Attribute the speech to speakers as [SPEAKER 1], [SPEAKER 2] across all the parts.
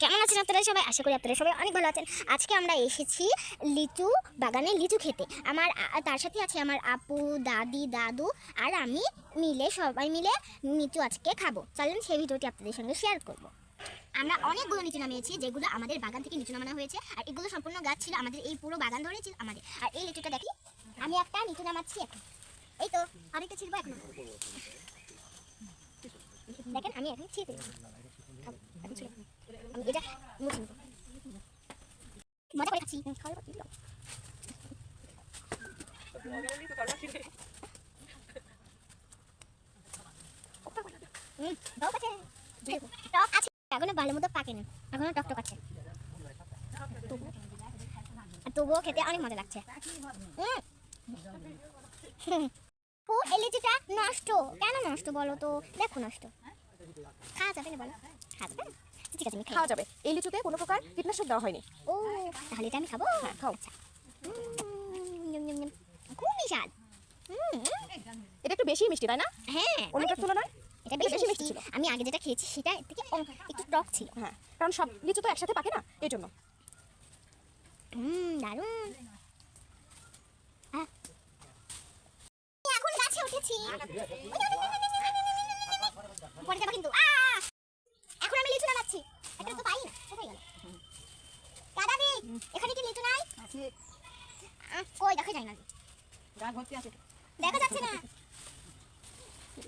[SPEAKER 1] কেমন আছেন আপনারা সবাই? আশা করি আপনারা সবাই অনেক ভালো আছেন। আজকে আমরা এসেছি লিচু বাগানে লিচু খেতে। তার সাথে আছে আমার আপু, দাদি, দাদু আর আমি সবাই মিলে লিচু আজকে খাবো। চলেন সেই ভিডিওটি আপনাদের সঙ্গে শেয়ার করব। আমরা অনেকগুলো লিচু নামিয়েছি, যেগুলো আমাদের বাগান থেকে লিচু নামানো হয়েছে। আর এগুলো সম্পূর্ণ গাছ ছিল, আমাদের এই পুরো বাগান ধরে ছিল আমাদের। আর এই লিচুটা দেখি, আমি একটা লিচু নামাচ্ছি এখন। এই তো আরেকটা ছিড়বো এখন। দেখেন আমি এখন ছিঁড়তে আমি এটা মুছে নেব। মজা করে খাচ্ছি, খাওয়ার পর দিলাম। টক আছে, এখনো ভালো মতো পাকেনি, এখনো টক আছে, তবুও খেতে অনেক মজা লাগছে। এই লিচুটা নষ্ট কেন? নষ্ট বলো তো, দেখো নষ্ট। খাওয়া যাবে না বলো? খাওয়া যাবে? ঠিক আছে,
[SPEAKER 2] খাওয়া যাবে। এই লিচুতে কোনো প্রকার কীটনাশক দেওয়া হয়নি।
[SPEAKER 1] ও তাহলে এটা আমি খাবো?
[SPEAKER 2] হ্যাঁ, খাও।
[SPEAKER 1] খুবই স্বাদ।
[SPEAKER 2] এটা একটু বেশি মিষ্টি, তাই না?
[SPEAKER 1] হ্যাঁ,
[SPEAKER 2] অন্যটার তুলনায়
[SPEAKER 1] এটা বেশি মিষ্টি ছিল। আমি আগে যেটা খেয়েছি সেটা এর থেকে একটু টক ছিল।
[SPEAKER 2] হ্যাঁ, কারণ সব লিচু তো একসাথে পাকে না, এই জন্য।
[SPEAKER 1] দারুণ। এখন গাছে উঠেছি, পড়ে যাবো কিন্তু। এখন আমি লিচু নামাচ্ছি, একটা তো পাই না, কোথায় গেল? দাদাদি, এখানে কি লিচু নাই? কই দেখা যায় না, দেখা যাচ্ছে না।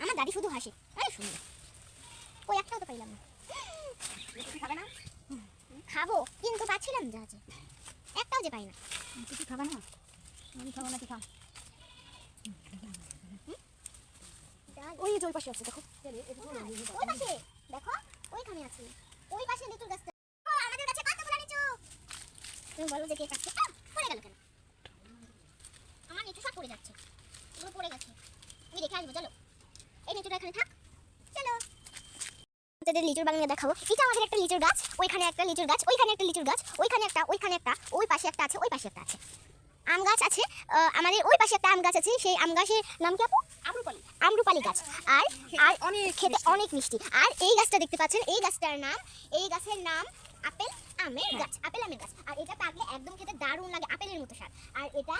[SPEAKER 1] আমার দাদি শুধু হাসে, আরে শুনি কই একটাও তো পাইলাম না। খাবে না? খাবো, কিন্তু পাচ্ছিলাম যা আছে, একটাও যে পাই না। কিছু খাবে না? আমি খাবো না, তুই খা।
[SPEAKER 2] ওই যে ওই পাশে আছে, দেখো।
[SPEAKER 1] ওই পাশে দেখো, ওইখানে আছে, ওই পাশে লিচুর গাছটা। আমাদের কাছে কতগুলো লিচু! তুমি বলো যে কে কাটছে? পড়ে গেল কেন? আমার লিচু সব পড়ে যাচ্ছে, এগুলো পড়ে গেছে। আমি দেখে আসবো, চলো। এই লিচুটা এখানে থাক, চলো। আপনাদের লিচুর বাগানে দেখাবো। এটা আমাদের একটা লিচুর গাছ, ওইখানে একটা লিচুর গাছ, ওইখানে একটা লিচুর গাছ, ওইখানে একটা, ওই পাশে একটা আছে, ওই পাশে একটা আছে। আম গাছ আছে, আমাদের ওই পাশে একটা আম গাছ আছে। সেই আম গাছের নাম কি আপু? আমরুপালি গাছ। আর অনেক খেতে অনেক মিষ্টি। আর এই গাছটা দেখতে পাচ্ছেন, এই গাছের নাম আপেল আমের গাছ, আপেল আমের গাছ। আর এটা পাকলে একদম খেতে দারুণ লাগে, আপেলের মতো স্বাদ। আর এটা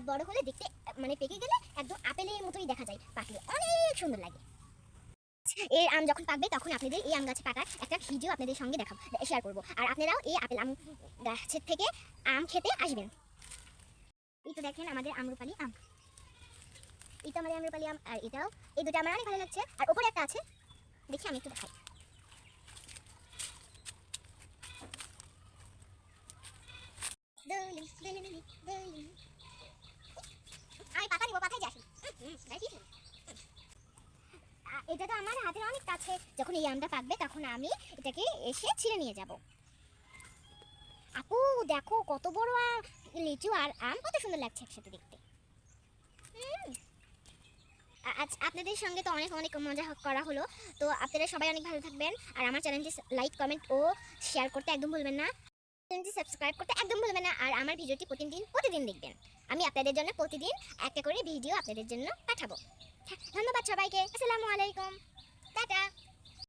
[SPEAKER 1] বড় হলে দেখতে, মানে পেকে গেলে একদম আপেলের মতোই দেখা যায়, পাকলে অনেক সুন্দর লাগে। এর আম যখন পাকবে তখন আপনাদের এই আম গাছে পাকার একটা ভিডিও আপনাদের সঙ্গে দেখাবো, শেয়ার করবো। আর আপনারাও এই আপেল আম গাছের থেকে আম খেতে আসবেন। এই তো দেখেন আমাদের আমরুপালি আম, এটা আমাদের আমরুপালি আম। আর এটাও, এই দুটো আমার অনেক ভালো লাগছে। আর ওপরে একটা আছে, দেখি আমি একটু দেখাই। আমি পাতা নিব, পাতায় যাই। এটা তো আমার হাতের অনেক কাছে। যখন এই আমটা পাকবে তখন আমি এটাকে এসে ছিঁড়ে নিয়ে যাব। আপু দেখো কত বড় লিচু আর আম, কত সুন্দর লাগছে একসাথে দেখতে। আজ আপনাদের সঙ্গে তো অনেক অনেক মজা করা হলো। তো আপনারা সবাই অনেক ভালো থাকবেন। আর আমার চ্যানেলটি লাইক, কমেন্ট ও শেয়ার করতে একদম ভুলবেন না। চ্যানেলটি সাবস্ক্রাইব করতে একদম ভুলবেন না। আর আমার ভিডিওটি প্রতিদিন দেখবেন। আমি আপনাদের জন্য প্রতিদিন একটা করে ভিডিও আপনাদের জন্য পাঠাবো। ধন্যবাদ সবাইকে। আসসালামু আলাইকুম, টাটা।